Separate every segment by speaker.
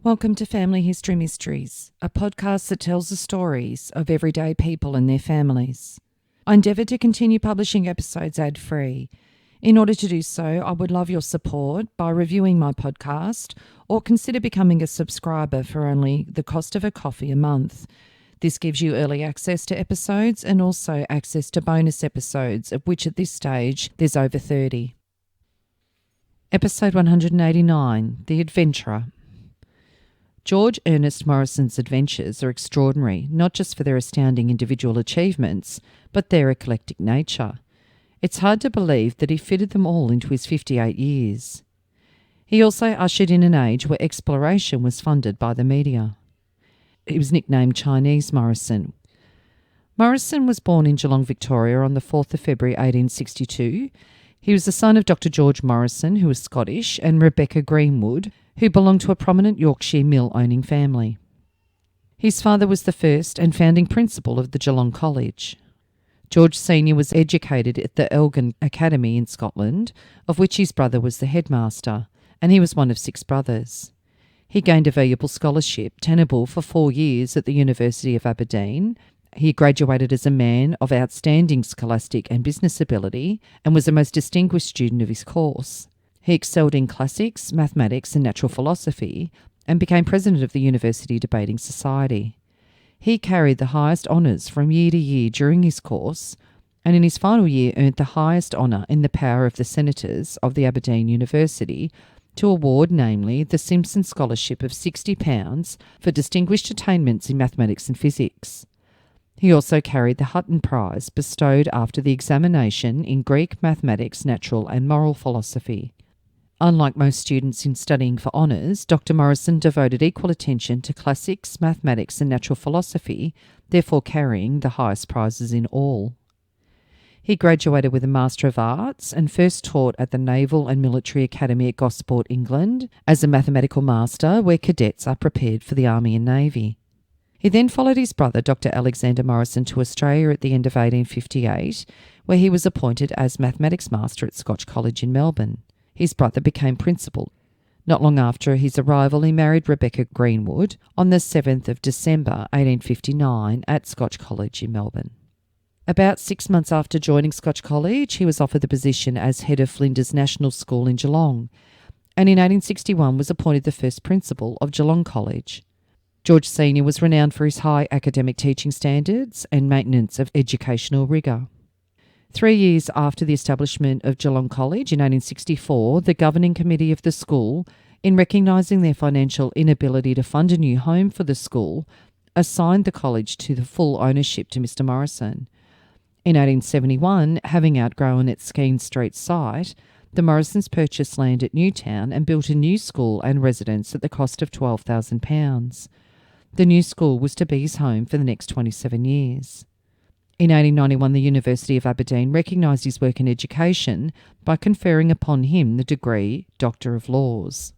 Speaker 1: Welcome to Family History Mysteries, a podcast that tells the stories of everyday people and their families. I endeavour to continue publishing episodes ad-free. In order to do so, I would love your support by reviewing my podcast or consider becoming a subscriber for only the cost of a coffee a month. This gives you early access to episodes and also access to bonus episodes, of which at this stage there's over 30. Episode 189, The Adventurer. George Ernest Morrison's adventures are extraordinary, not just for their astounding individual achievements, but their eclectic nature. It's hard to believe that he fitted them all into his 58 years. He also ushered in an age where exploration was funded by the media. He was nicknamed Chinese Morrison. Morrison was born in Geelong, Victoria on the 4th of February 1862. He was the son of Dr. George Morrison, who was Scottish, and Rebecca Greenwood, who belonged to a prominent Yorkshire mill-owning family. His father was the first and founding principal of the Geelong College. George Sr. was educated at the Elgin Academy in Scotland, of which his brother was the headmaster, and he was one of 6 brothers. He gained a valuable scholarship, tenable for 4 years at the University of Aberdeen. He graduated as a man of outstanding scholastic and business ability and was the most distinguished student of his course. He excelled in classics, mathematics and natural philosophy and became president of the University Debating Society. He carried the highest honours from year to year during his course and in his final year earned the highest honour in the power of the senators of the Aberdeen University to award, namely, the Simpson Scholarship of £60 for distinguished attainments in mathematics and physics. He also carried the Hutton Prize bestowed after the examination in Greek, mathematics, natural and moral philosophy. Unlike most students in studying for honours, Dr. Morrison devoted equal attention to classics, mathematics and natural philosophy, therefore carrying the highest prizes in all. He graduated with a Master of Arts and first taught at the Naval and Military Academy at Gosport, England, as a mathematical master where cadets are prepared for the Army and Navy. He then followed his brother, Dr. Alexander Morrison, to Australia at the end of 1858, where he was appointed as mathematics master at Scotch College in Melbourne. His brother became principal. Not long after his arrival, he married Rebecca Greenwood on the 7th of December 1859 at Scotch College in Melbourne. About 6 months after joining Scotch College, he was offered the position as head of Flinders National School in Geelong, and in 1861 was appointed the first principal of Geelong College. George Sr. was renowned for his high academic teaching standards and maintenance of educational rigour. 3 years after the establishment of Geelong College in 1864, the governing committee of the school, in recognising their financial inability to fund a new home for the school, assigned the college to the full ownership to Mr. Morrison. In 1871, having outgrown its Skene Street site, the Morrisons purchased land at Newtown and built a new school and residence at the cost of £12,000. The new school was to be his home for the next 27 years. In 1891, the University of Aberdeen recognised his work in education by conferring upon him the degree Doctor of Laws.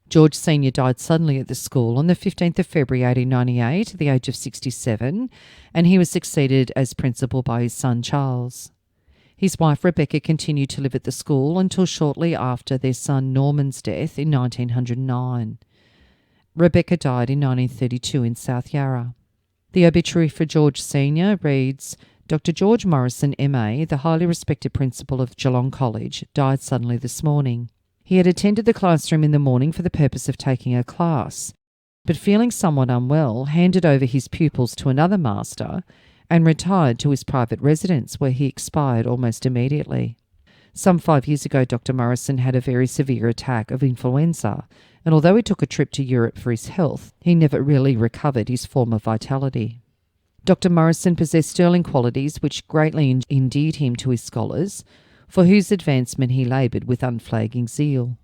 Speaker 1: George Sr. died suddenly at the school on the 15th of February 1898 at the age of 67, and he was succeeded as principal by his son Charles. His wife Rebecca continued to live at the school until shortly after their son Norman's death in 1909. Rebecca died in 1932 in South Yarra. The obituary for George Sr. reads, Dr. George Morrison, M.A., the highly respected principal of Geelong College, died suddenly this morning. He had attended the classroom in the morning for the purpose of taking a class, but feeling somewhat unwell, handed over his pupils to another master and retired to his private residence where he expired almost immediately. Some 5 years ago, Dr. Morrison had a very severe attack of influenza, and although he took a trip to Europe for his health, he never really recovered his former vitality. Dr. Morrison possessed sterling qualities which greatly endeared him to his scholars, for whose advancement he laboured with unflagging zeal.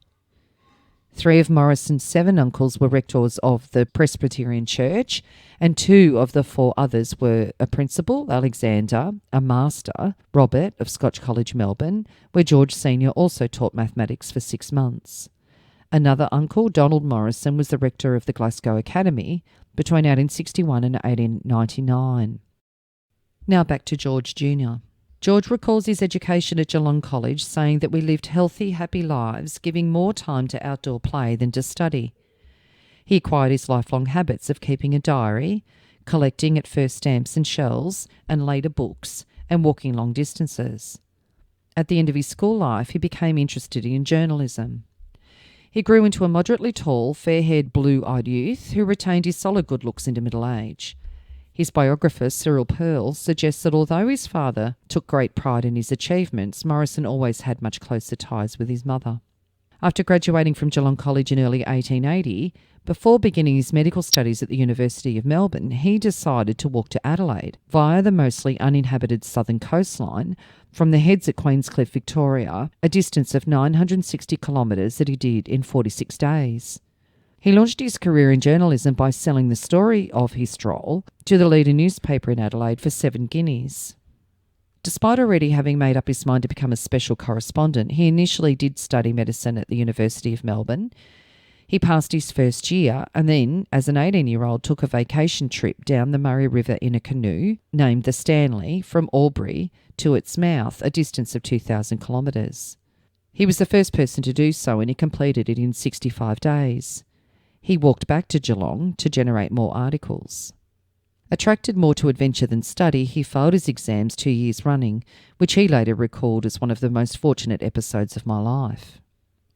Speaker 1: 3 of Morrison's 7 uncles were rectors of the Presbyterian Church, and 2 of the 4 others were a principal, Alexander, a master, Robert, of Scotch College, Melbourne, where George Sr. also taught mathematics for 6 months. Another uncle, Donald Morrison, was the rector of the Glasgow Academy between 1861 and 1899. Now back to George Jr. George recalls his education at Geelong College, saying that we lived healthy, happy lives, giving more time to outdoor play than to study. He acquired his lifelong habits of keeping a diary, collecting at first stamps and shells, and later books, and walking long distances. At the end of his school life, he became interested in journalism. He grew into a moderately tall, fair-haired, blue-eyed youth who retained his solid good looks into middle age. His biographer, Cyril Pearl, suggests that although his father took great pride in his achievements, Morrison always had much closer ties with his mother. After graduating from Geelong College in early 1880, before beginning his medical studies at the University of Melbourne, he decided to walk to Adelaide via the mostly uninhabited southern coastline from the Heads at Queenscliff, Victoria, a distance of 960 kilometres that he did in 46 days. He launched his career in journalism by selling the story of his stroll to the leader newspaper in Adelaide for 7 guineas. Despite already having made up his mind to become a special correspondent, he initially did study medicine at the University of Melbourne. He passed his first year and then, as an 18-year-old, took a vacation trip down the Murray River in a canoe named the Stanley from Albury to its mouth, a distance of 2,000 kilometres. He was the first person to do so and he completed it in 65 days. He walked back to Geelong to generate more articles. Attracted more to adventure than study, he failed his exams 2 years running, which he later recalled as one of the most fortunate episodes of my life.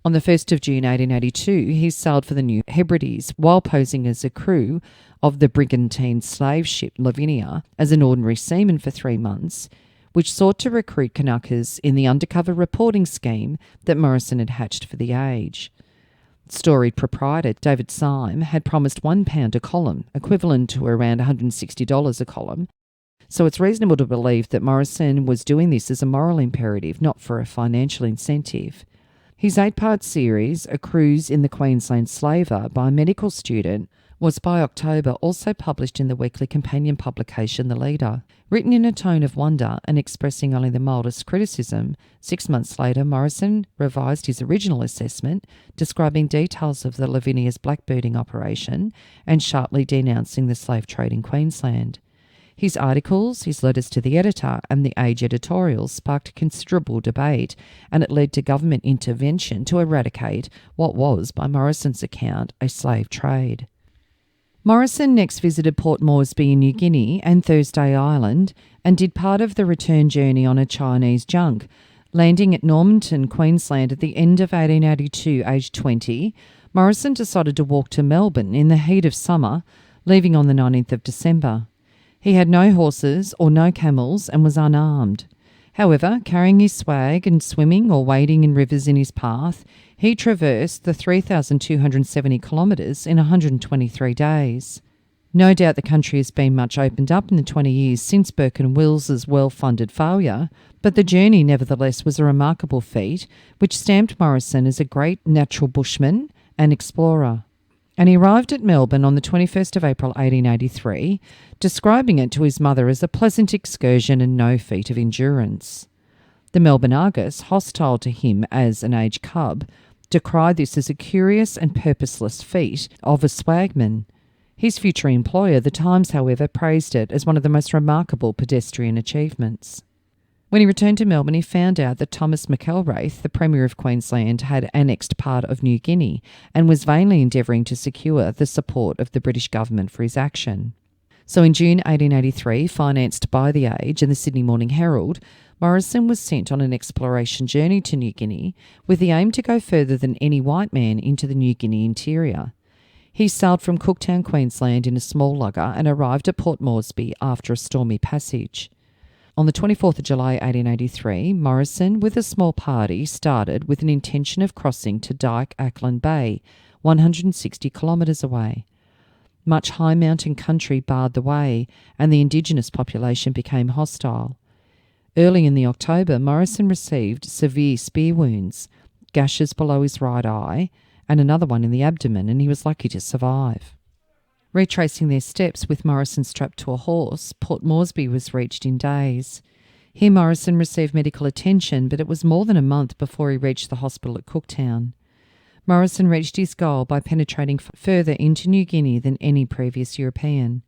Speaker 1: On the 1st of June 1882, he sailed for the New Hebrides while posing as a crew of the brigantine slave ship Lavinia as an ordinary seaman for 3 months, which sought to recruit Kanakas in the undercover reporting scheme that Morrison had hatched for the age. Storied proprietor David Syme had promised £1 a column, equivalent to around $160 a column, so it's reasonable to believe that Morrison was doing this as a moral imperative, not for a financial incentive. His 8-part series, A Cruise in the Queensland Slaver by a medical student, was by October also published in the weekly companion publication The Leader. Written in a tone of wonder and expressing only the mildest criticism, 6 months later Morrison revised his original assessment, describing details of the Lavinia's blackbirding operation and sharply denouncing the slave trade in Queensland. His articles, his letters to the editor and the Age editorials sparked considerable debate, and it led to government intervention to eradicate what was, by Morrison's account, a slave trade. Morrison next visited Port Moresby in New Guinea and Thursday Island and did part of the return journey on a Chinese junk. Landing at Normanton, Queensland at the end of 1882, aged 20, Morrison decided to walk to Melbourne in the heat of summer, leaving on the 19th of December. He had no horses or no camels and was unarmed. However, carrying his swag and swimming or wading in rivers in his path, he traversed the 3,270 kilometres in 123 days. No doubt the country has been much opened up in the 20 years since Burke and Wills's well-funded failure, but the journey nevertheless was a remarkable feat which stamped Morrison as a great natural bushman and explorer. And he arrived at Melbourne on the 21st of April 1883, describing it to his mother as a pleasant excursion and no feat of endurance. The Melbourne Argus, hostile to him as an aged cub, decried this as a curious and purposeless feat of a swagman. His future employer, The Times, however, praised it as one of the most remarkable pedestrian achievements. When he returned to Melbourne, he found out that Thomas McElwraith, the Premier of Queensland, had annexed part of New Guinea and was vainly endeavouring to secure the support of the British government for his action. So in June 1883, financed by The Age and the Sydney Morning Herald, Morrison was sent on an exploration journey to New Guinea with the aim to go further than any white man into the New Guinea interior. He sailed from Cooktown, Queensland in a small lugger and arrived at Port Moresby after a stormy passage. On the 24th of July 1883, Morrison, with a small party, started with an intention of crossing to Dyke Ackland Bay, 160 kilometres away. Much high mountain country barred the way, and the indigenous population became hostile. Early in the October, Morrison received severe spear wounds, gashes below his right eye, and another one in the abdomen, and he was lucky to survive. Retracing their steps with Morrison strapped to a horse, Port Moresby was reached in days. Here Morrison received medical attention, but it was more than a month before he reached the hospital at Cooktown. Morrison reached his goal by penetrating further into New Guinea than any previous European.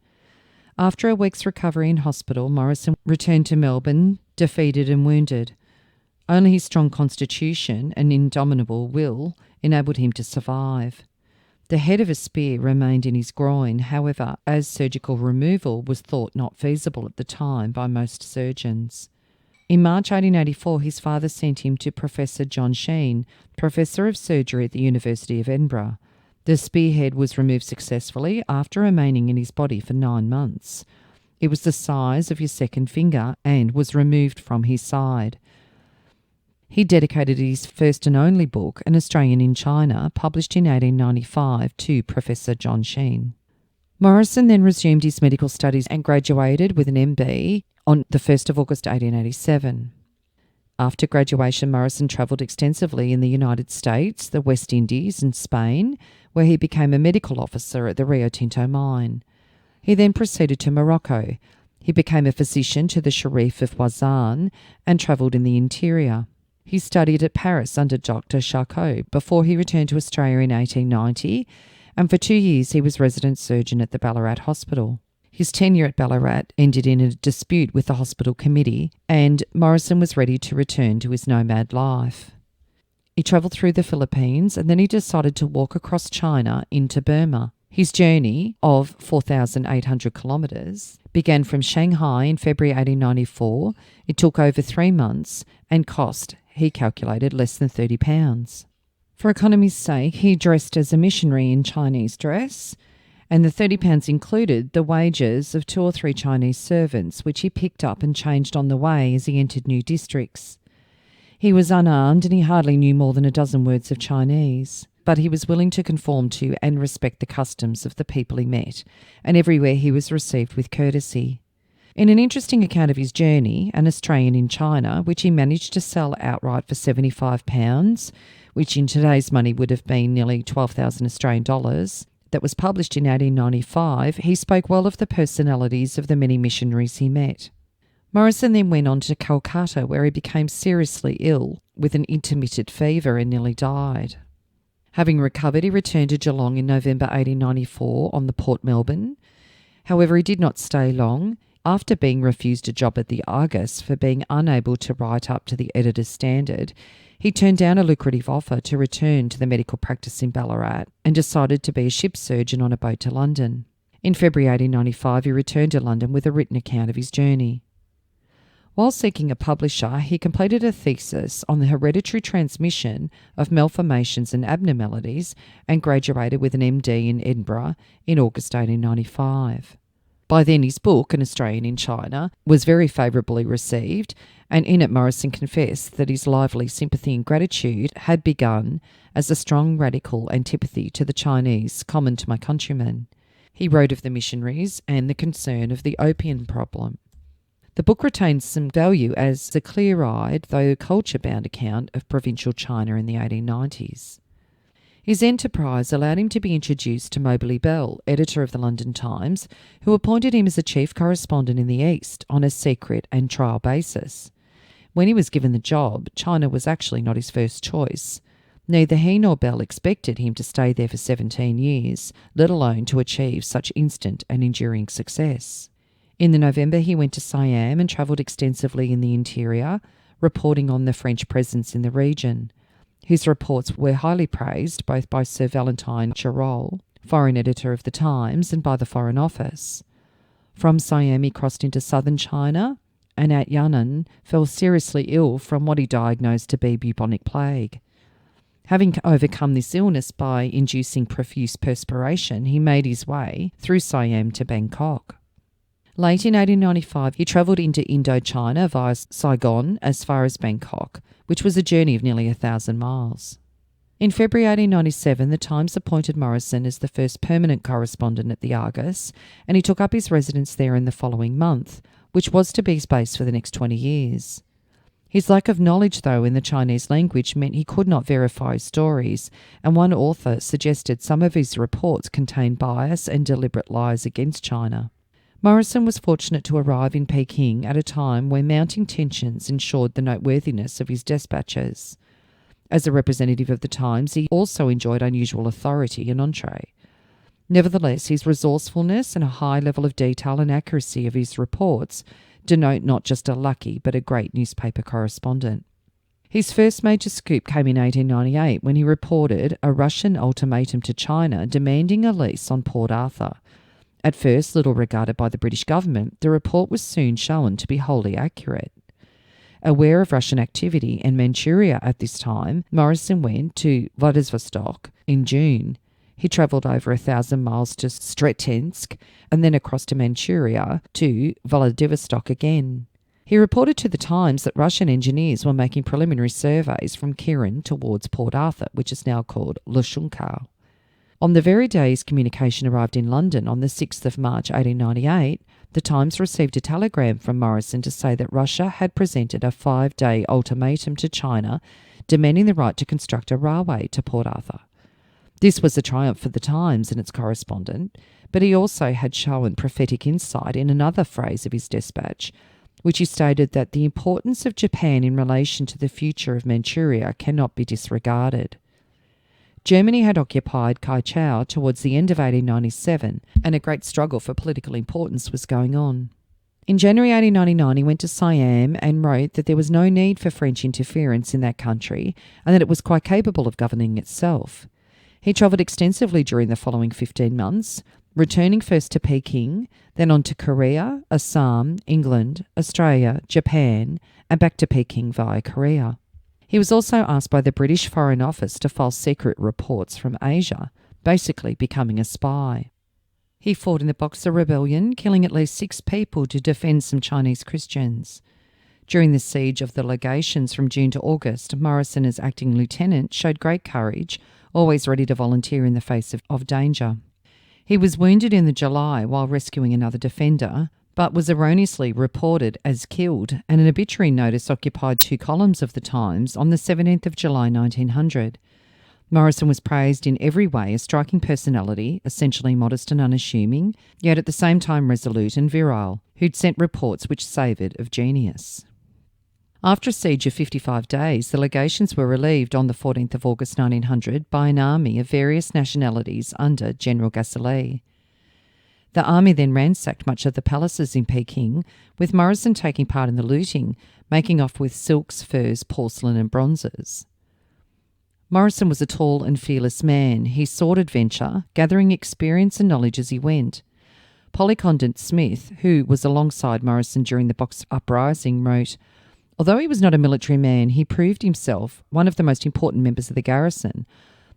Speaker 1: After a week's recovery in hospital, Morrison returned to Melbourne, defeated and wounded. Only his strong constitution and indomitable will enabled him to survive. The head of a spear remained in his groin, however, as surgical removal was thought not feasible at the time by most surgeons. In March 1884, his father sent him to Professor John Sheen, Professor of Surgery at the University of Edinburgh. The spearhead was removed successfully after remaining in his body for 9 months. It was the size of his second finger and was removed from his side. He dedicated his first and only book, An Australian in China, published in 1895, to Professor John Sheen. Morrison then resumed his medical studies and graduated with an MB on the 1st of August 1887. After graduation, Morrison travelled extensively in the United States, the West Indies and Spain, where he became a medical officer at the Rio Tinto mine. He then proceeded to Morocco. He became a physician to the Sharif of Wazan and travelled in the interior. He studied at Paris under Dr. Charcot before he returned to Australia in 1890, and for 2 years he was resident surgeon at the Ballarat Hospital. His tenure at Ballarat ended in a dispute with the hospital committee, and Morrison was ready to return to his nomad life. He travelled through the Philippines, and then he decided to walk across China into Burma. His journey of 4,800 kilometres began from Shanghai in February 1894. It took over 3 months and cost, he calculated, less than £30. For economy's sake, he dressed as a missionary in Chinese dress, and the £30 included the wages of 2 or 3 Chinese servants, which he picked up and changed on the way as he entered new districts. He was unarmed and he hardly knew more than a dozen words of Chinese, but he was willing to conform to and respect the customs of the people he met, and everywhere he was received with courtesy. In an interesting account of his journey, An Australian in China, which he managed to sell outright for £75, which in today's money would have been nearly 12,000 Australian dollars, that was published in 1895, he spoke well of the personalities of the many missionaries he met. Morrison then went on to Calcutta, where he became seriously ill with an intermittent fever and nearly died. Having recovered, he returned to Geelong in November 1894 on the Port Melbourne. However, he did not stay long. After being refused a job at the Argus for being unable to write up to the editor's standard, he turned down a lucrative offer to return to the medical practice in Ballarat and decided to be a ship surgeon on a boat to London. In February 1895, he returned to London with a written account of his journey. While seeking a publisher, he completed a thesis on the hereditary transmission of malformations and abnormalities and graduated with an MD in Edinburgh in August 1895. By then, his book, An Australian in China, was very favourably received, and in it Morrison confessed that his lively sympathy and gratitude had begun as a strong radical antipathy to the Chinese common to my countrymen. He wrote of the missionaries and the concern of the opium problem. The book retains some value as a clear-eyed, though culture-bound account of provincial China in the 1890s. His enterprise allowed him to be introduced to Moberly Bell, editor of the London Times, who appointed him as a chief correspondent in the East on a secret and trial basis. When he was given the job, China was actually not his first choice. Neither he nor Bell expected him to stay there for 17 years, let alone to achieve such instant and enduring success. In the November, he went to Siam and travelled extensively in the interior, reporting on the French presence in the region. His reports were highly praised both by Sir Valentine Charol, foreign editor of the Times, and by the Foreign Office. From Siam he crossed into southern China, and at Yan'an fell seriously ill from what he diagnosed to be bubonic plague. Having overcome this illness by inducing profuse perspiration, he made his way through Siam to Bangkok. Late in 1895, he travelled into Indochina via Saigon as far as Bangkok, which was a journey of nearly 1,000 miles. In February 1897, the Times appointed Morrison as the first permanent correspondent at the Argus, and he took up his residence there in the following month, which was to be his base for the next 20 years. His lack of knowledge, though, in the Chinese language meant he could not verify his stories, and one author suggested some of his reports contained bias and deliberate lies against China. Morrison was fortunate to arrive in Peking at a time where mounting tensions ensured the noteworthiness of his dispatches. As a representative of the Times, he also enjoyed unusual authority and entree. Nevertheless, his resourcefulness and a high level of detail and accuracy of his reports denote not just a lucky but a great newspaper correspondent. His first major scoop came in 1898 when he reported a Russian ultimatum to China demanding a lease on Port Arthur. At first little regarded by the British government, the report was soon shown to be wholly accurate. Aware of Russian activity in Manchuria at this time, Morrison went to Vladivostok in June. He travelled over 1,000 miles to Srettensk and then across to Manchuria to Vladivostok again. He reported to the Times that Russian engineers were making preliminary surveys from Kirin towards Port Arthur, which is now called Lushunkau. On the very day his communication arrived in London on the 6th of March 1898, the Times received a telegram from Morrison to say that Russia had presented a 5-day ultimatum to China demanding the right to construct a railway to Port Arthur. This was a triumph for the Times and its correspondent, but he also had shown prophetic insight in another phrase of his dispatch, which he stated that the importance of Japan in relation to the future of Manchuria cannot be disregarded. Germany had occupied Kaichou towards the end of 1897, and a great struggle for political importance was going on. In January 1899, he went to Siam and wrote that there was no need for French interference in that country and that it was quite capable of governing itself. He travelled extensively during the following 15 months, returning first to Peking, then on to Korea, Assam, England, Australia, Japan, and back to Peking via Korea. He was also asked by the British Foreign Office to file secret reports from Asia, basically becoming a spy. He fought in the Boxer Rebellion, killing at least 6 people to defend some Chinese Christians. During the siege of the legations from June to August, Morrison, as acting lieutenant, showed great courage, always ready to volunteer in the face of danger. He was wounded in the July while rescuing another defender, but was erroneously reported as killed, and an obituary notice occupied 2 columns of the Times on the 17th of July 1900. Morrison was praised in every way, a striking personality, essentially modest and unassuming, yet at the same time resolute and virile, who'd sent reports which savoured of genius. After a siege of 55 days, the legations were relieved on the 14th of August 1900 by an army of various nationalities under General Gasseli. The army then ransacked much of the palaces in Peking, with Morrison taking part in the looting, making off with silks, furs, porcelain and bronzes. Morrison was a tall and fearless man. He sought adventure, gathering experience and knowledge as he went. Polly Condent Smith, who was alongside Morrison during the Boxer Uprising, wrote, "Although he was not a military man, he proved himself one of the most important members of the garrison,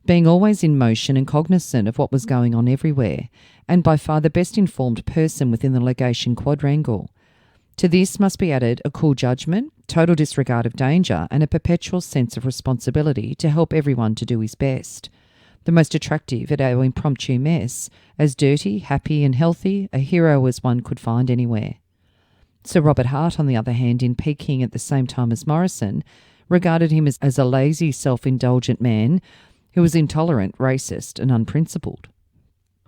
Speaker 1: being always in motion and cognizant of what was going on everywhere, and by far the best informed person within the legation quadrangle. To this must be added a cool judgment, total disregard of danger, and a perpetual sense of responsibility to help everyone to do his best. The most attractive at our impromptu mess, as dirty, happy and healthy a hero as one could find anywhere." Sir Robert Hart, on the other hand, in Peking at the same time as Morrison, regarded him as a lazy, self-indulgent man who was intolerant, racist and unprincipled.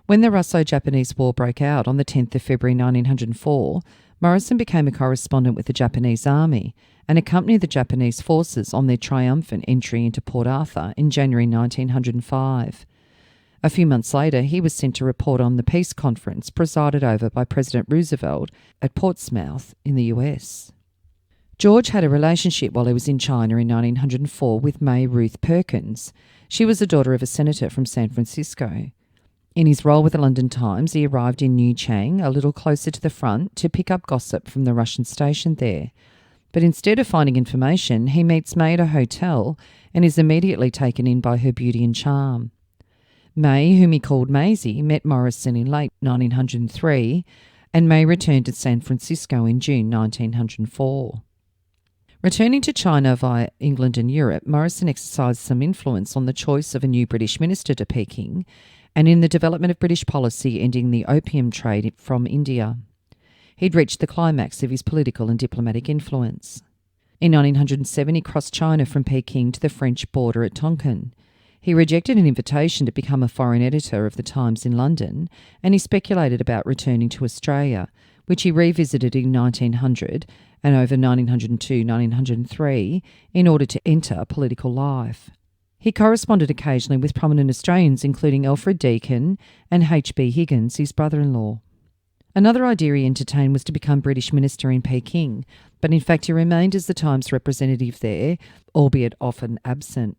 Speaker 1: When the Russo-Japanese War broke out on the 10th of February 1904, Morrison became a correspondent with the Japanese Army and accompanied the Japanese forces on their triumphant entry into Port Arthur in January 1905. A few months later, he was sent to report on the peace conference presided over by President Roosevelt at Portsmouth in the US. George had a relationship while he was in China in 1904 with May Ruth Perkins. She was the daughter of a senator from San Francisco. In his role with the London Times, he arrived in New Chang, a little closer to the front, to pick up gossip from the Russian station there. But instead of finding information, he meets May at a hotel and is immediately taken in by her beauty and charm. May, whom he called Maisie, met Morrison in late 1903, and May returned to San Francisco in June 1904. Returning to China via England and Europe, Morrison exercised some influence on the choice of a new British minister to Peking and in the development of British policy ending the opium trade from India. He'd reached the climax of his political and diplomatic influence. In 1907, he crossed China from Peking to the French border at Tonkin. He rejected an invitation to become a foreign editor of the Times in London, and he speculated about returning to Australia, which he revisited in 1900 and over 1902-1903 in order to enter political life. He corresponded occasionally with prominent Australians including Alfred Deakin and H.B. Higgins, his brother-in-law. Another idea he entertained was to become British minister in Peking, but in fact he remained as the Times representative there, albeit often absent.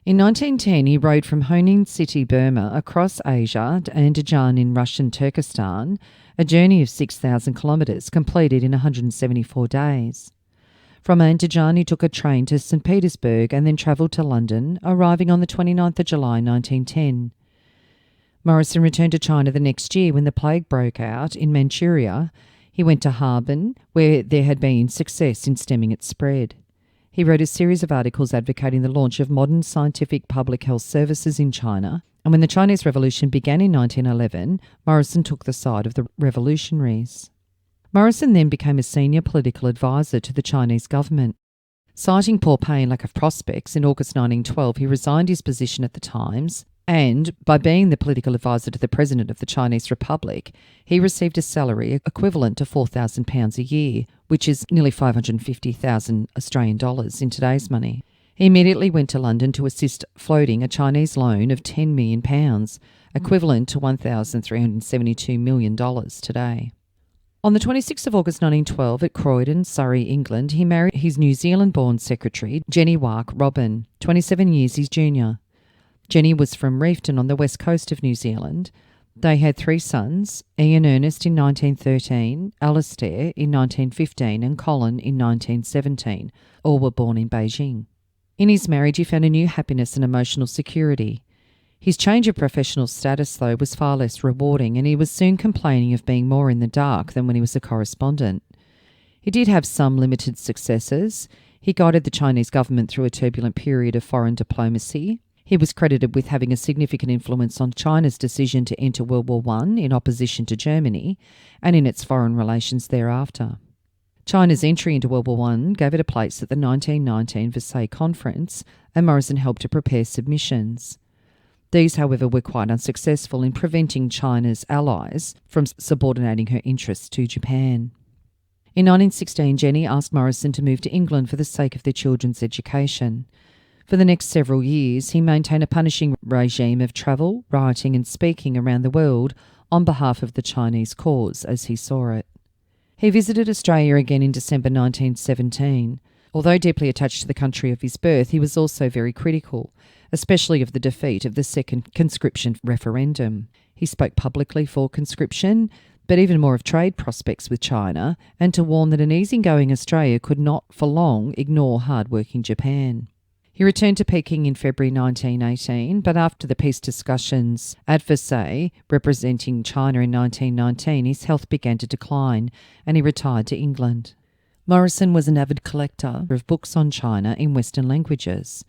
Speaker 1: In 1910, he rode from Honin City, Burma, across Asia to Andijan in Russian Turkestan, a journey of 6,000 kilometres completed in 174 days. From Andijan, he took a train to St Petersburg and then travelled to London, arriving on the 29th of July 1910. Morrison returned to China the next year when the plague broke out in Manchuria. He went to Harbin, where there had been success in stemming its spread. He wrote a series of articles advocating the launch of modern scientific public health services in China, and when the Chinese Revolution began in 1911, Morrison took the side of the revolutionaries. Morrison then became a senior political advisor to the Chinese government. Citing poor pay and lack of prospects, in August 1912 he resigned his position at the Times, and by being the political advisor to the President of the Chinese Republic, he received a salary equivalent to £4,000 a year, which is nearly 550,000 Australian dollars in today's money. He immediately went to London to assist floating a Chinese loan of £10 million, equivalent to $1,372 million today. On the 26th of August 1912 at Croydon, Surrey, England, he married his New Zealand-born secretary, Jenny Wark Robin, 27 years his junior. Jenny was from Reefton on the west coast of New Zealand. They had 3 sons, Ian Ernest in 1913, Alastair in 1915 and Colin in 1917. All were born in Beijing. In his marriage he found a new happiness and emotional security. His change of professional status, though, was far less rewarding, and he was soon complaining of being more in the dark than when he was a correspondent. He did have some limited successes. He guided the Chinese government through a turbulent period of foreign diplomacy. He was credited with having a significant influence on China's decision to enter World War I in opposition to Germany and in its foreign relations thereafter. China's entry into World War I gave it a place at the 1919 Versailles Conference, and Morrison helped to prepare submissions. These, however, were quite unsuccessful in preventing China's allies from subordinating her interests to Japan. In 1916, Jenny asked Morrison to move to England for the sake of their children's education. For the next several years, he maintained a punishing regime of travel, writing and speaking around the world on behalf of the Chinese cause, as he saw it. He visited Australia again in December 1917. Although deeply attached to the country of his birth, he was also very critical, especially of the defeat of the second conscription referendum. He spoke publicly for conscription, but even more of trade prospects with China, and to warn that an easygoing Australia could not for long ignore hard-working Japan. He returned to Peking in February 1918, but after the peace discussions at Versailles, representing China in 1919, his health began to decline and he retired to England. Morrison was an avid collector of books on China in Western languages.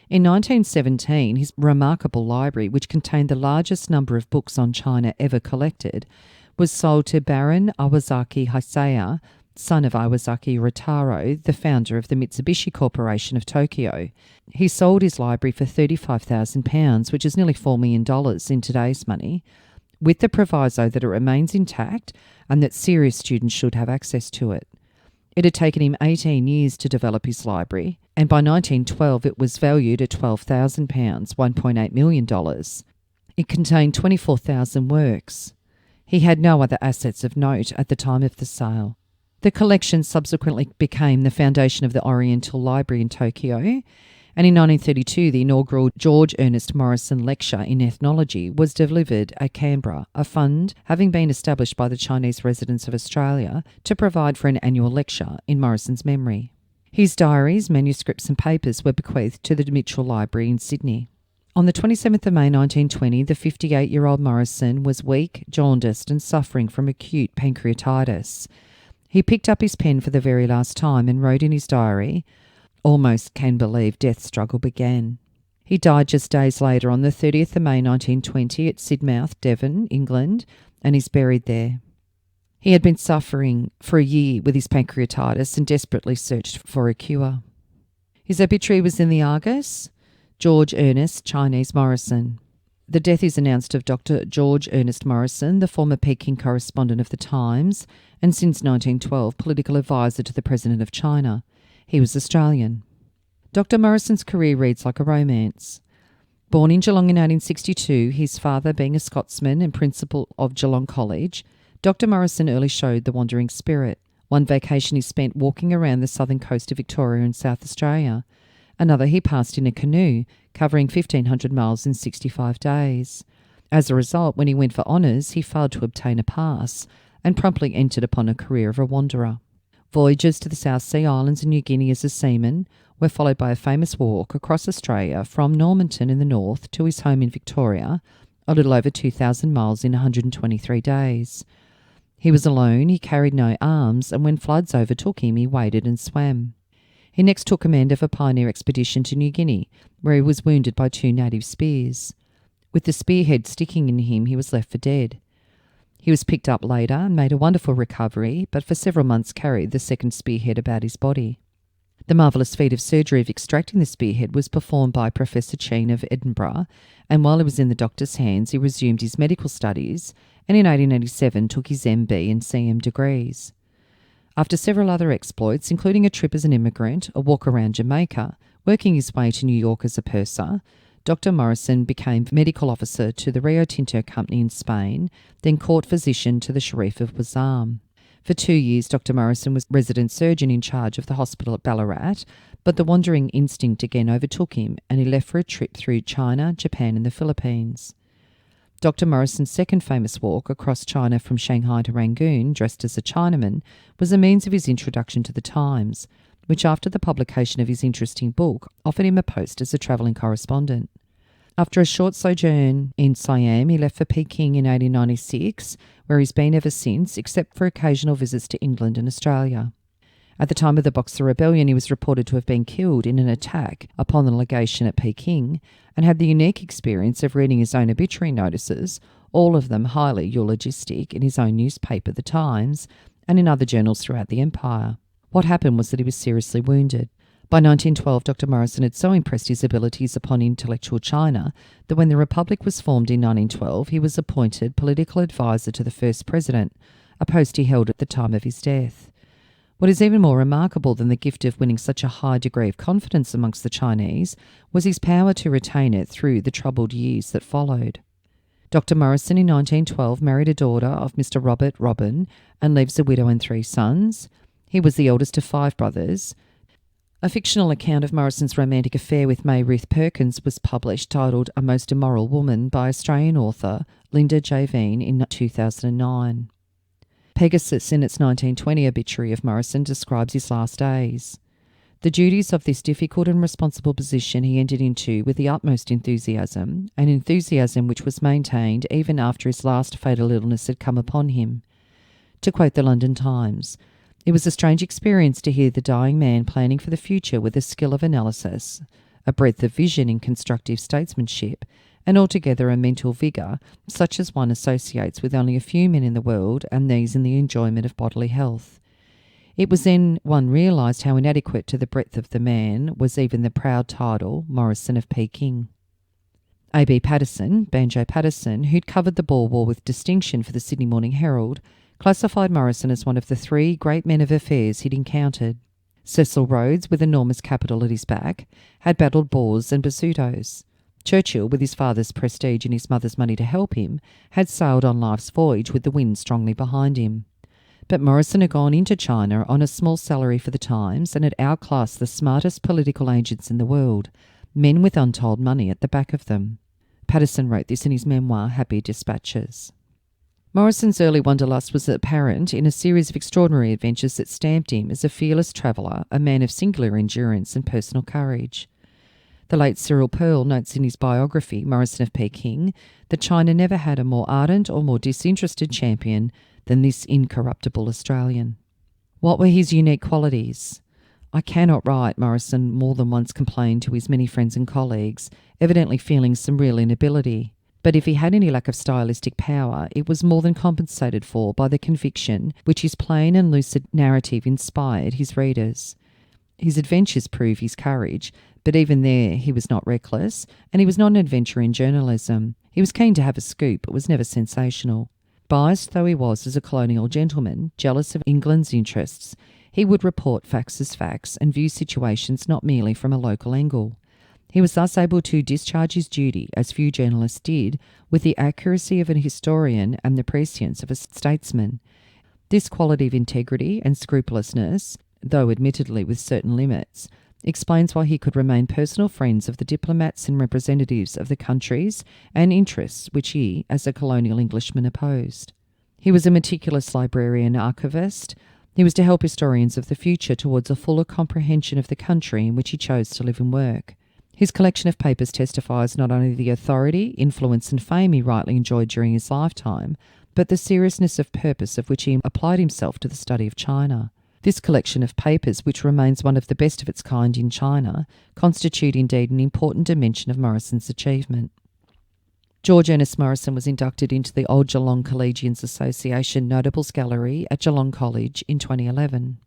Speaker 1: In 1917, his remarkable library, which contained the largest number of books on China ever collected, was sold to Baron Iwasaki Hisaya, son of Iwasaki Ryotaro, the founder of the Mitsubishi Corporation of Tokyo. He sold his library for £35,000, which is nearly $4 million in today's money, with the proviso that it remains intact and that serious students should have access to it. It had taken him 18 years to develop his library, and by 1912 it was valued at £12,000, $1.8 million. It contained 24,000 works. He had no other assets of note at the time of the sale. The collection subsequently became the foundation of the Oriental Library in Tokyo, and in 1932 the inaugural George Ernest Morrison Lecture in Ethnology was delivered at Canberra, a fund having been established by the Chinese residents of Australia to provide for an annual lecture in Morrison's memory. His diaries, manuscripts and papers were bequeathed to the Mitchell Library in Sydney. On the 27th of May 1920, the 58-year-old Morrison was weak, jaundiced and suffering from acute pancreatitis. He picked up his pen for the very last time and wrote in his diary, "Almost can believe death struggle began." He died just days later on the 30th of May 1920 at Sidmouth, Devon, England, and is buried there. He had been suffering for a year with his pancreatitis and desperately searched for a cure. His obituary was in the Argus. George Ernest Chinese Morrison. The death is announced of Dr. George Ernest Morrison, the former Peking correspondent of the Times, and since 1912 political advisor to the President of China. He was Australian. Dr. Morrison's career reads like a romance. Born in Geelong in 1862, his father being a Scotsman and principal of Geelong College, Dr. Morrison early showed the wandering spirit. One vacation he spent walking around the southern coast of Victoria in South Australia. Another he passed in a canoe, covering 1,500 miles in 65 days. As a result, when he went for honours, he failed to obtain a pass and promptly entered upon a career of a wanderer. Voyages to the South Sea Islands and New Guinea as a seaman were followed by a famous walk across Australia from Normanton in the north to his home in Victoria, a little over 2,000 miles in 123 days. He was alone, he carried no arms, and when floods overtook him, he waded and swam. He next took command of a pioneer expedition to New Guinea, where he was wounded by 2 native spears. With the spearhead sticking in him, he was left for dead. He was picked up later and made a wonderful recovery, but for several months carried the second spearhead about his body. The marvellous feat of surgery of extracting the spearhead was performed by Professor Chin of Edinburgh, and while he was in the doctor's hands, he resumed his medical studies and in 1887 took his MB and CM degrees. After several other exploits, including a trip as an immigrant, a walk around Jamaica, working his way to New York as a purser, Dr. Morrison became medical officer to the Rio Tinto Company in Spain, then court physician to the Sharif of Wazam. For 2 years, Dr. Morrison was resident surgeon in charge of the hospital at Ballarat, but the wandering instinct again overtook him and he left for a trip through China, Japan and the Philippines. Dr. Morrison's second famous walk across China from Shanghai to Rangoon, dressed as a Chinaman, was a means of his introduction to the Times, which after the publication of his interesting book offered him a post as a travelling correspondent. After a short sojourn in Siam, he left for Peking in 1896, where he's been ever since, except for occasional visits to England and Australia. At the time of the Boxer Rebellion, he was reported to have been killed in an attack upon the legation at Peking and had the unique experience of reading his own obituary notices, all of them highly eulogistic, in his own newspaper, The Times, and in other journals throughout the empire. What happened was that he was seriously wounded. By 1912, Dr. Morrison had so impressed his abilities upon intellectual China that when the Republic was formed in 1912, he was appointed political advisor to the first president, a post he held at the time of his death. What is even more remarkable than the gift of winning such a high degree of confidence amongst the Chinese was his power to retain it through the troubled years that followed. Dr. Morrison in 1912 married a daughter of Mr. Robert Robin and leaves a widow and 3 sons. He was the eldest of 5 brothers. A fictional account of Morrison's romantic affair with May Ruth Perkins was published, titled A Most Immoral Woman, by Australian author Linda J. Veen in 2009. Pegasus, in its 1920 obituary of Morrison, describes his last days. The duties of this difficult and responsible position he entered into with the utmost enthusiasm, an enthusiasm which was maintained even after his last fatal illness had come upon him. To quote the London Times, "It was a strange experience to hear the dying man planning for the future with a skill of analysis, a breadth of vision in constructive statesmanship, and altogether a mental vigour such as one associates with only a few men in the world, and these in the enjoyment of bodily health. It was then one realised how inadequate to the breadth of the man was even the proud title, Morrison of Peking." A.B. Patterson, Banjo Patterson, who'd covered the Boer War with distinction for the Sydney Morning Herald, classified Morrison as one of the 3 great men of affairs he'd encountered. Cecil Rhodes, with enormous capital at his back, had battled Boers and Basutos. Churchill, with his father's prestige and his mother's money to help him, had sailed on life's voyage with the wind strongly behind him. But Morrison had gone into China on a small salary for the Times and had outclassed the smartest political agents in the world, men with untold money at the back of them. Patterson wrote this in his memoir, Happy Dispatches. Morrison's early wanderlust was apparent in a series of extraordinary adventures that stamped him as a fearless traveller, a man of singular endurance and personal courage. The late Cyril Pearl notes in his biography, Morrison of Peking, that China never had a more ardent or more disinterested champion than this incorruptible Australian. What were his unique qualities? "I cannot write," Morrison more than once complained to his many friends and colleagues, evidently feeling some real inability. But if he had any lack of stylistic power, it was more than compensated for by the conviction which his plain and lucid narrative inspired his readers. His adventures prove his courage, but even there he was not reckless, and he was not an adventurer in journalism. He was keen to have a scoop, but was never sensational. Biased though he was as a colonial gentleman, jealous of England's interests, he would report facts as facts and view situations not merely from a local angle. He was thus able to discharge his duty, as few journalists did, with the accuracy of an historian and the prescience of a statesman. This quality of integrity and scrupulousness, though admittedly with certain limits, explains why he could remain personal friends of the diplomats and representatives of the countries and interests which he, as a colonial Englishman, opposed. He was a meticulous librarian archivist. He was to help historians of the future towards a fuller comprehension of the country in which he chose to live and work. His collection of papers testifies not only the authority, influence and fame he rightly enjoyed during his lifetime, but the seriousness of purpose of which he applied himself to the study of China. This collection of papers, which remains one of the best of its kind in China, constitute indeed an important dimension of Morrison's achievement. George Ernest Morrison was inducted into the Old Geelong Collegians Association Notables Gallery at Geelong College in 2011.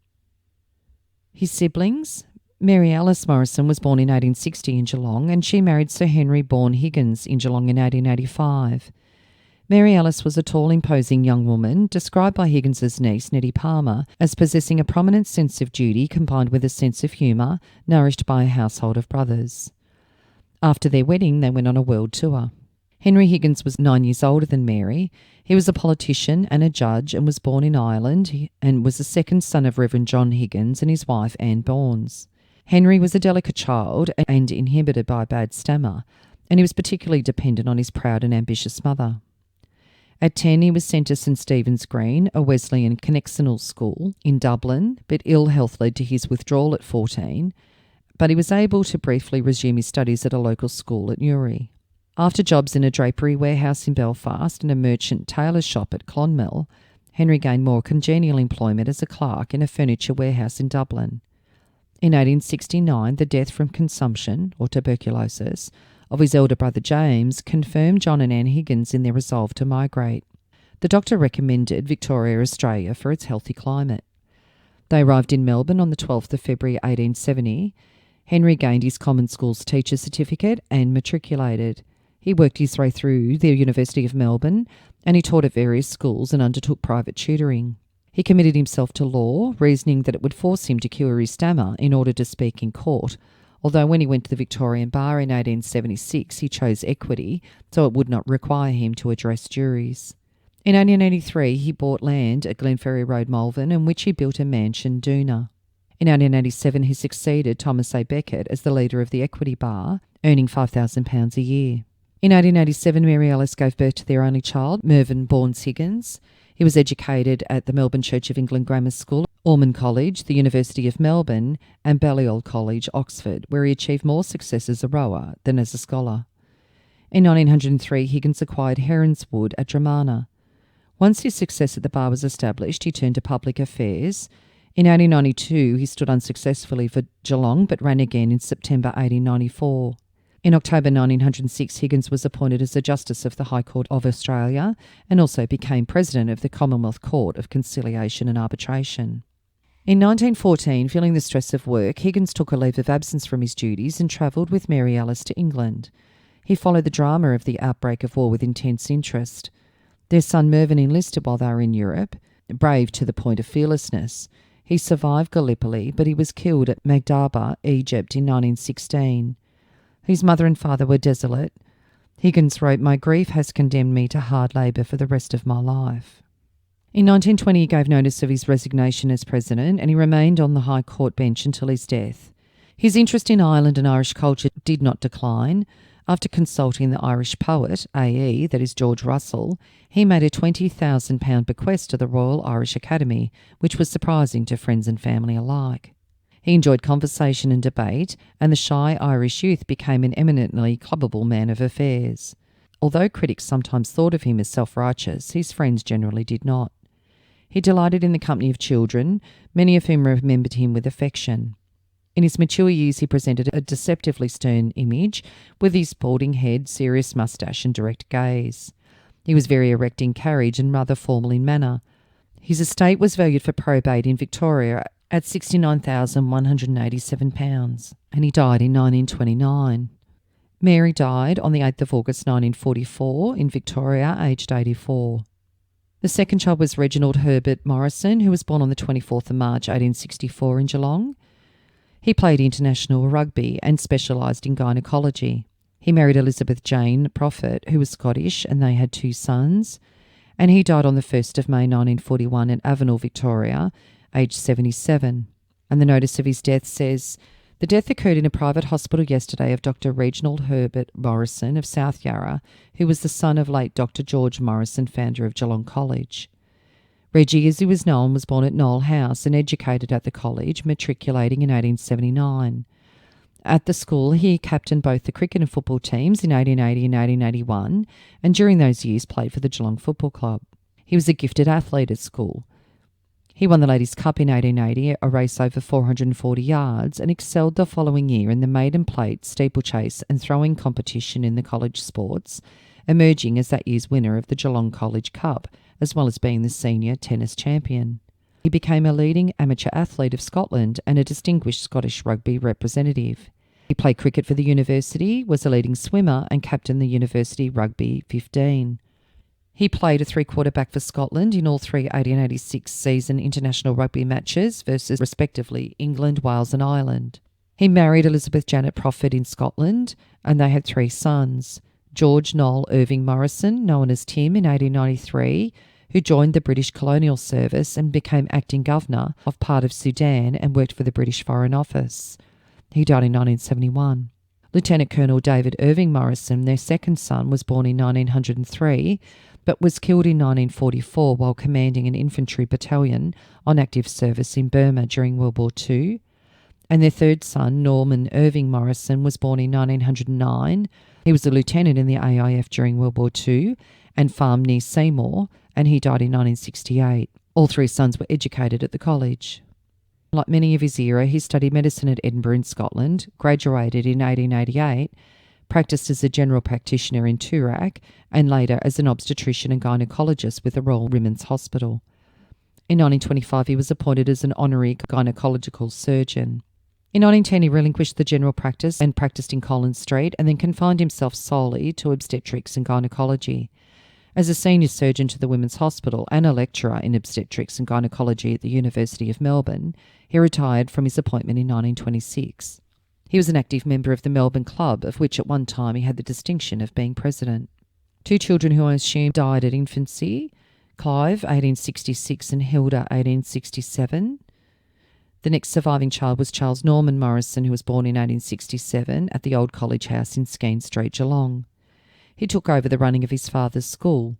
Speaker 1: His siblings? Mary Alice Morrison was born in 1860 in Geelong, and she married Sir Henry Bourne Higgins in Geelong in 1885. Mary Alice was a tall, imposing young woman, described by Higgins's niece, Nettie Palmer, as possessing a prominent sense of duty combined with a sense of humour, nourished by a household of brothers. After their wedding, they went on a world tour. Henry Higgins was 9 years older than Mary. He was a politician and a judge and was born in Ireland, and was the second son of Reverend John Higgins and his wife Anne Bournes. Henry was a delicate child and inhibited by a bad stammer, and he was particularly dependent on his proud and ambitious mother. At 10, he was sent to St Stephen's Green, a Wesleyan connexional school in Dublin, but ill health led to his withdrawal at 14, but he was able to briefly resume his studies at a local school at Newry. After jobs in a drapery warehouse in Belfast and a merchant tailor shop at Clonmel, Henry gained more congenial employment as a clerk in a furniture warehouse in Dublin. In 1869, the death from consumption, or tuberculosis, of his elder brother James confirmed John and Anne Higgins in their resolve to migrate. The doctor recommended Victoria, Australia, for its healthy climate. They arrived in Melbourne on the 12th of February 1870. Henry gained his Common Schools teacher certificate and matriculated. He worked his way through the University of Melbourne, and he taught at various schools and undertook private tutoring. He committed himself to law, reasoning that it would force him to cure his stammer in order to speak in court, although when he went to the Victorian Bar in 1876 he chose equity, so it would not require him to address juries. In 1883 he bought land at Glenferrie Road, Malvern, in which he built a mansion, Doona. In 1887 he succeeded Thomas A. Beckett as the leader of the Equity Bar, earning £5,000 a year. In 1887, Mary Alice gave birth to their only child, Mervyn Bournes Higgins. He was educated at the Melbourne Church of England Grammar School, Ormond College, the University of Melbourne, and Balliol College, Oxford, where he achieved more success as a rower than as a scholar. In 1903, Higgins acquired Heronswood at Dramana. Once his success at the bar was established, he turned to public affairs. In 1892, he stood unsuccessfully for Geelong, but ran again in September 1894. In October 1906, Higgins was appointed as a Justice of the High Court of Australia and also became President of the Commonwealth Court of Conciliation and Arbitration. In 1914, feeling the stress of work, Higgins took a leave of absence from his duties and travelled with Mary Alice to England. He followed the drama of the outbreak of war with intense interest. Their son Mervyn enlisted while they were in Europe, brave to the point of fearlessness. He survived Gallipoli, but he was killed at Magdaba, Egypt in 1916. His mother and father were desolate. Higgins wrote, "My grief has condemned me to hard labour for the rest of my life." In 1920 he gave notice of his resignation as president, and he remained on the High Court bench until his death. His interest in Ireland and Irish culture did not decline. After consulting the Irish poet, A.E., that is George Russell, he made a £20,000 bequest to the Royal Irish Academy, which was surprising to friends and family alike. He enjoyed conversation and debate, and the shy Irish youth became an eminently clubbable man of affairs. Although critics sometimes thought of him as self-righteous, his friends generally did not. He delighted in the company of children, many of whom remembered him with affection. In his mature years he presented a deceptively stern image, with his balding head, serious moustache and direct gaze. He was very erect in carriage and rather formal in manner. His estate was valued for probate in Victoria at £69,187, and he died in 1929. Mary died on the 8th of August 1944 in Victoria, aged 84. The second child was Reginald Herbert Morrison, who was born on the 24th of March 1864 in Geelong. He played international rugby and specialised in gynecology. He married Elizabeth Jane Prophet, who was Scottish, and they had 2 sons. And he died on the 1st of May 1941 in Avenel, Victoria, aged 77. And the notice of his death says, "The death occurred in a private hospital yesterday of Dr. Reginald Herbert Morrison of South Yarra, who was the son of late Dr. George Morrison, founder of Geelong College." Reggie, as he was known, was born at Knoll House and educated at the college, matriculating in 1879. At the school, he captained both the cricket and football teams in 1880 and 1881, and during those years played for the Geelong Football Club. He was a gifted athlete at school. He won the Ladies' Cup in 1880, a race over 440 yards, and excelled the following year in the maiden plate, steeplechase and throwing competition in the college sports, emerging as that year's winner of the Geelong College Cup, as well as being the senior tennis champion. He became a leading amateur athlete of Scotland and a distinguished Scottish rugby representative. He played cricket for the university, was a leading swimmer and captained the university rugby 15. He played a 3-quarter back for Scotland in all 3 1886 season international rugby matches versus, respectively, England, Wales and Ireland. He married Elizabeth Janet Prophet in Scotland, and they had 3 sons. George Noel Irving Morrison, known as Tim, in 1893, who joined the British Colonial Service and became acting governor of part of Sudan and worked for the British Foreign Office. He died in 1971. Lieutenant Colonel David Irving Morrison, their second son, was born in 1903, but was killed in 1944 while commanding an infantry battalion on active service in Burma during World War II. And their third son, Norman Irving Morrison, was born in 1909. He was a lieutenant in the AIF during World War II and farmed near Seymour, and he died in 1968. All 3 sons were educated at the college. Like many of his era, he studied medicine at Edinburgh in Scotland, graduated in 1888, practiced as a general practitioner in Toorak, and later as an obstetrician and gynaecologist with the Royal Women's Hospital. In 1925, he was appointed as an honorary gynaecological surgeon. In 1910, he relinquished the general practice and practiced in Collins Street, and then confined himself solely to obstetrics and gynaecology. As a senior surgeon to the Women's Hospital and a lecturer in obstetrics and gynaecology at the University of Melbourne, he retired from his appointment in 1926. He was an active member of the Melbourne Club, of which at one time he had the distinction of being president. 2 children who I assume died at infancy, Clive, 1866, and Hilda, 1867. The next surviving child was Charles Norman Morrison, who was born in 1867 at the Old College House in Skene Street, Geelong. He took over the running of his father's school.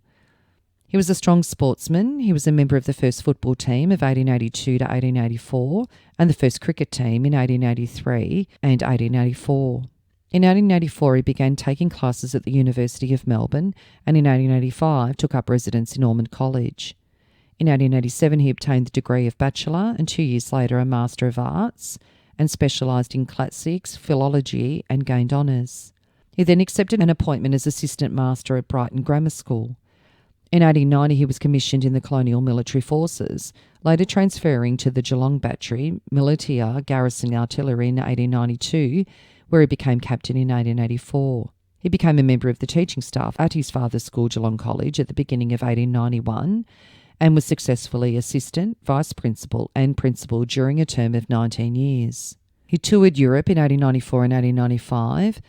Speaker 1: He was a strong sportsman. He was a member of the first football team of 1882 to 1884 and the first cricket team in 1883 and 1884. In 1884, he began taking classes at the University of Melbourne, and in 1885 took up residence in Ormond College. In 1887, he obtained the degree of Bachelor and 2 years later a Master of Arts, and specialised in classics, philology and gained honours. He then accepted an appointment as Assistant Master at Brighton Grammar School. In 1890, he was commissioned in the Colonial Military Forces, later transferring to the Geelong Battery, Militia Garrison Artillery in 1892, where he became captain in 1884. He became a member of the teaching staff at his father's school, Geelong College, at the beginning of 1891, and was successfully assistant, vice principal and principal during a term of 19 years. He toured Europe in 1894 and 1895.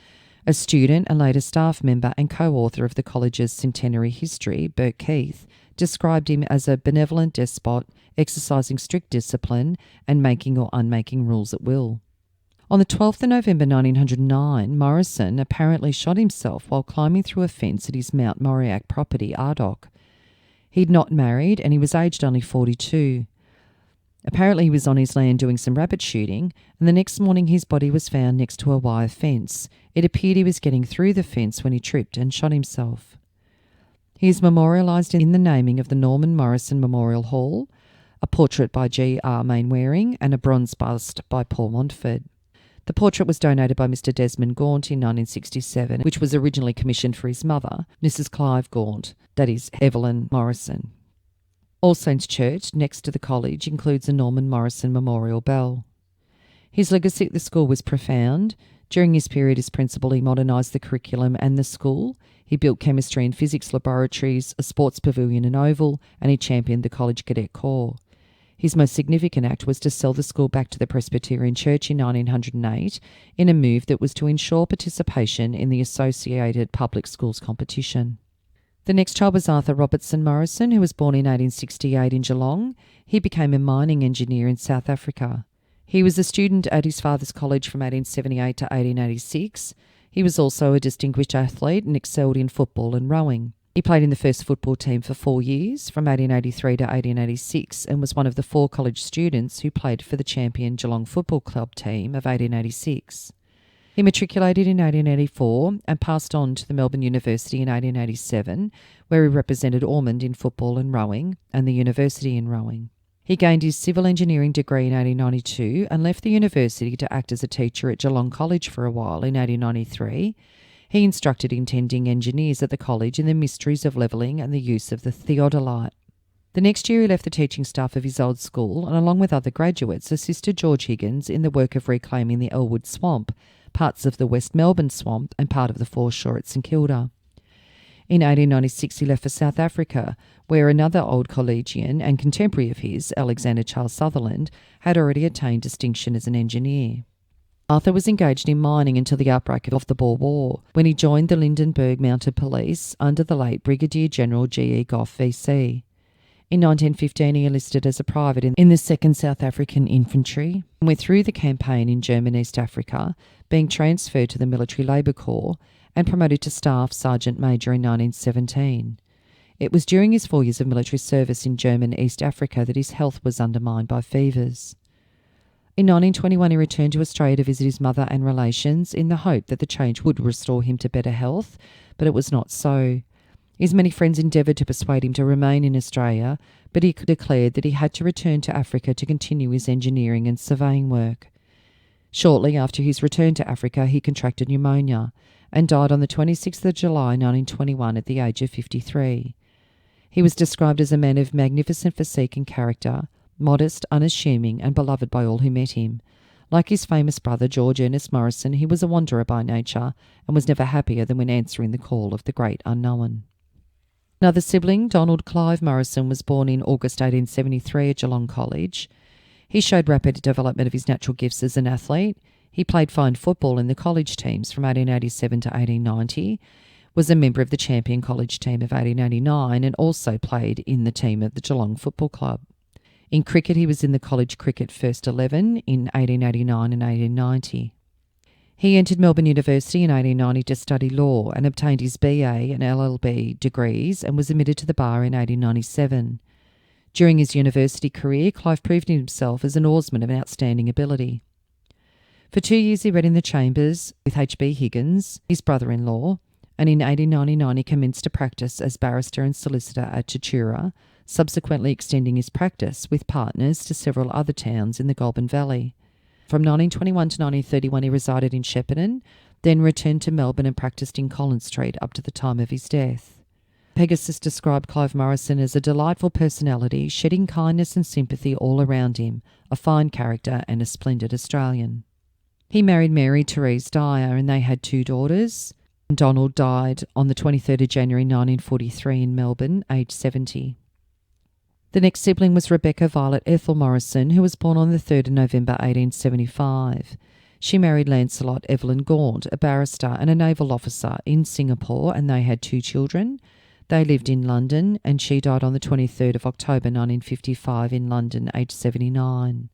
Speaker 1: A student and later staff member and co-author of the college's centenary history, Bert Keith, described him as a benevolent despot, exercising strict discipline and making or unmaking rules at will. On the 12th of November 1909, Morrison apparently shot himself while climbing through a fence at his Mount Moriac property, Ardoch. He'd not married and he was aged only 42. Apparently he was on his land doing some rabbit shooting, and the next morning his body was found next to a wire fence. It appeared he was getting through the fence when he tripped and shot himself. He is memorialised in the naming of the Norman Morrison Memorial Hall, a portrait by G.R. Mainwaring and a bronze bust by Paul Montford. The portrait was donated by Mr. Desmond Gaunt in 1967, which was originally commissioned for his mother, Mrs. Clive Gaunt, that is, Evelyn Morrison. All Saints Church, next to the college, includes a Norman Morrison memorial bell. His legacy at the school was profound. During his period as principal, he modernised the curriculum and the school. He built chemistry and physics laboratories, a sports pavilion and oval, and he championed the College Cadet Corps. His most significant act was to sell the school back to the Presbyterian Church in 1908 in a move that was to ensure participation in the Associated Public Schools competition. The next child was Arthur Robertson Morrison, who was born in 1868 in Geelong. He became a mining engineer in South Africa. He was a student at his father's college from 1878 to 1886. He was also a distinguished athlete and excelled in football and rowing. He played in the first football team for 4 years, from 1883 to 1886, and was one of the 4 college students who played for the champion Geelong Football Club team of 1886. He matriculated in 1884 and passed on to the Melbourne University in 1887, where he represented Ormond in football and rowing, and the university in rowing. He gained his civil engineering degree in 1892 and left the university to act as a teacher at Geelong College for a while in 1893. He instructed intending engineers at the college in the mysteries of levelling and the use of the theodolite. The next year he left the teaching staff of his old school and, along with other graduates, assisted George Higgins in the work of reclaiming the Elwood Swamp, parts of the West Melbourne Swamp and part of the foreshore at St Kilda. In 1896 he left for South Africa, where another old collegian and contemporary of his, Alexander Charles Sutherland, had already attained distinction as an engineer. Arthur was engaged in mining until the outbreak of the Boer War, when he joined the Lydenburg Mounted Police under the late Brigadier General G.E. Gough VC. In 1915 he enlisted as a private in the 2nd South African Infantry and went through the campaign in German East Africa, being transferred to the Military Labour Corps and promoted to Staff Sergeant Major in 1917. It was during his 4 years of military service in German East Africa that his health was undermined by fevers. In 1921 he returned to Australia to visit his mother and relations in the hope that the change would restore him to better health, but it was not so. His many friends endeavoured to persuade him to remain in Australia, but he declared that he had to return to Africa to continue his engineering and surveying work. Shortly after his return to Africa, he contracted pneumonia and died on the 26th of July 1921 at the age of 53. He was described as a man of magnificent physique and character, modest, unassuming, and beloved by all who met him. Like his famous brother, George Ernest Morrison, he was a wanderer by nature and was never happier than when answering the call of the great unknown. Another sibling, Donald Clive Morrison, was born in August 1873 at Geelong College. He showed rapid development of his natural gifts as an athlete. He played fine football in the college teams from 1887 to 1890, was a member of the champion college team of 1889 and also played in the team of the Geelong Football Club. In cricket, he was in the college cricket first 11 in 1889 and 1890. He entered Melbourne University in 1890 to study law and obtained his BA and LLB degrees and was admitted to the bar in 1897. During his university career, Clive proved himself as an oarsman of outstanding ability. For 2 years he read in the chambers with H.B. Higgins, his brother-in-law, and in 1899 he commenced to practice as barrister and solicitor at Tatura, subsequently extending his practice with partners to several other towns in the Goulburn Valley. From 1921 to 1931 he resided in Shepparton, then returned to Melbourne and practised in Collins Street up to the time of his death. Pegasus described Clive Morrison as a delightful personality, shedding kindness and sympathy all around him, a fine character and a splendid Australian. He married Mary Therese Dyer and they had 2 daughters. Donald died on the 23rd of January 1943 in Melbourne, aged 70. The next sibling was Rebecca Violet Ethel Morrison, who was born on the 3rd of November 1875. She married Lancelot Evelyn Gaunt, a barrister and a naval officer in Singapore, and they had 2 children. They lived in London, and she died on the 23rd of October 1955 in London, aged 79.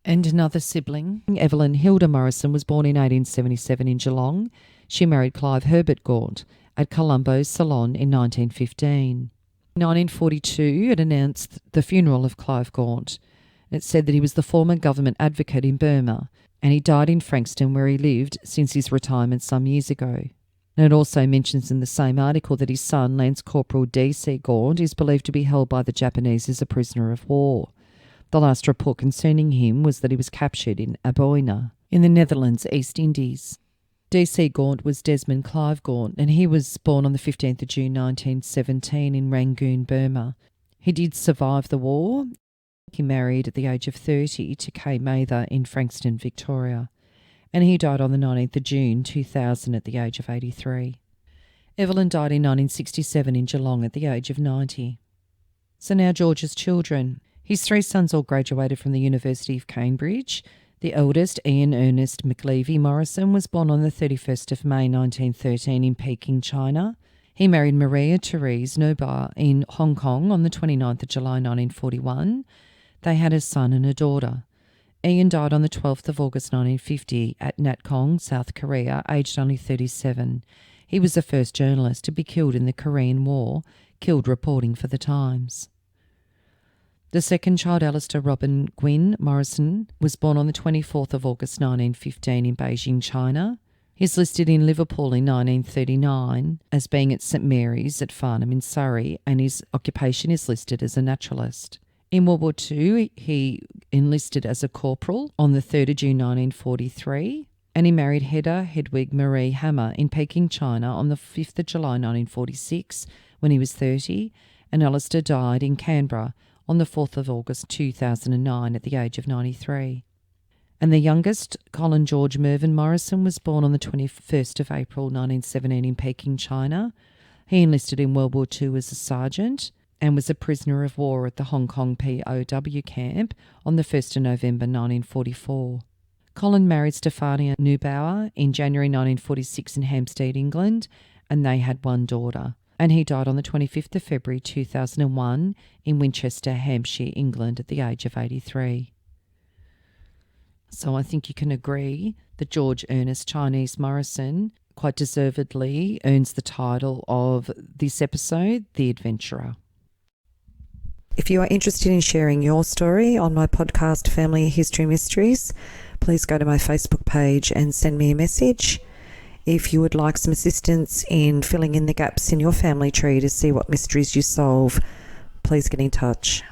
Speaker 1: And another sibling, Evelyn Hilda Morrison, was born in 1877 in Geelong. She married Clive Herbert Gaunt at Colombo's Salon in 1915. In 1942, it announced the funeral of Clive Gaunt. It said that he was the former government advocate in Burma, and he died in Frankston, where he lived since his retirement some years ago. And it also mentions in the same article that his son, Lance Corporal D.C. Gaunt, is believed to be held by the Japanese as a prisoner of war. The last report concerning him was that he was captured in Aboyna, in the Netherlands, East Indies. D.C. Gaunt was Desmond Clive Gaunt, and he was born on the 15th of June 1917 in Rangoon, Burma. He did survive the war. He married at the age of 30 to Kay Mather in Frankston, Victoria, and he died on the 19th of June 2000 at the age of 83. Evelyn died in 1967 in Geelong at the age of 90. So now George's children. His three sons all graduated from the University of Cambridge. The eldest, Ian Ernest Chinese Morrison, was born on the 31st of May 1913 in Peking, China. He married Maria Therese Noba in Hong Kong on the 29th of July 1941. They had a son and a daughter. Ian died on the 12th of August 1950 at Nat Kong, South Korea, aged only 37. He was the first journalist to be killed in the Korean War, killed reporting for the Times. The second child, Alistair Robin Gwyn Morrison, was born on the 24th of August 1915 in Beijing, China. He's listed in Liverpool in 1939 as being at St Mary's at Farnham in Surrey, and his occupation is listed as a naturalist. In World War II, he enlisted as a corporal on the 3rd of June 1943, and he married Hedda Hedwig Marie Hammer in Peking, China on the 5th of July 1946 when he was 30, and Alistair died in Canberra on the 4th of August 2009 at the age of 93. And the youngest, Colin George Mervyn Morrison, was born on the 21st of April 1917 in Peking, China. He enlisted in World War II as a sergeant and was a prisoner of war at the Hong Kong POW camp on the 1st of November 1944. Colin married Stefania Neubauer in January 1946 in Hampstead, England, and they had one daughter. And he died on the 25th of February 2001 in Winchester, Hampshire, England, at the age of 83. So I think you can agree that George Ernest Chinese Morrison quite deservedly earns the title of this episode, The Adventurer. If you are interested in sharing your story on my podcast, Family History Mysteries, please go to my Facebook page and send me a message. If you would like some assistance in filling in the gaps in your family tree to see what mysteries you solve, please get in touch.